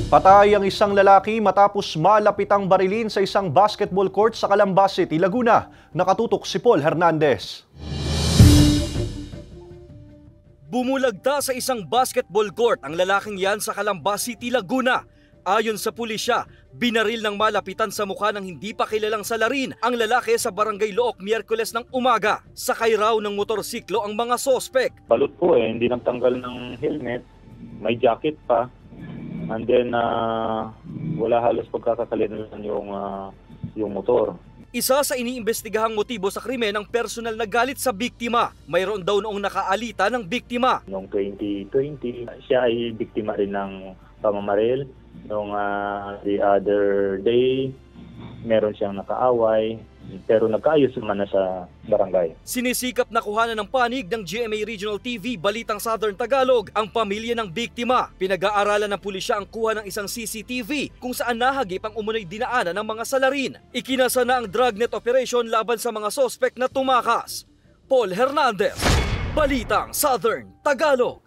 Patay ang isang lalaki matapos malapitang barilin sa isang basketball court sa Calamba City, Laguna. Nakatutok si Paul Hernandez. Bumulagta sa isang basketball court ang lalaking yan sa Calamba City, Laguna. Ayon sa pulisya, binaril ng malapitan sa mukha ng hindi pa kilalang salarin ang lalaki sa Barangay Look Miyerkules ng umaga. Sakay raw ng motorsiklo ang mga sospek. Balot po hindi nagtanggal ng helmet, may jacket pa. And then wala halos pagkakakalinan yung motor. Isa sa iniimbestigahang motibo sa krimen ang personal na galit sa biktima. Mayroon daw noong nakaalita ng biktima. Noong 2020, siya ay biktima rin ng pamamaril. Noong the other day, meron siyang nakaaway. Pero nagkaayos naman na sa barangay. Sinisikap na kuhanan ng panig ng GMA Regional TV Balitang Southern Tagalog ang pamilya ng biktima. Pinag-aaralan ng pulisya ang kuha ng isang CCTV kung saan nahagip ang umunoy dinaanan ng mga salarin. Ikinasa na ang dragnet operation laban sa mga sospek na tumakas. Paul Hernandez, Balitang Southern Tagalog.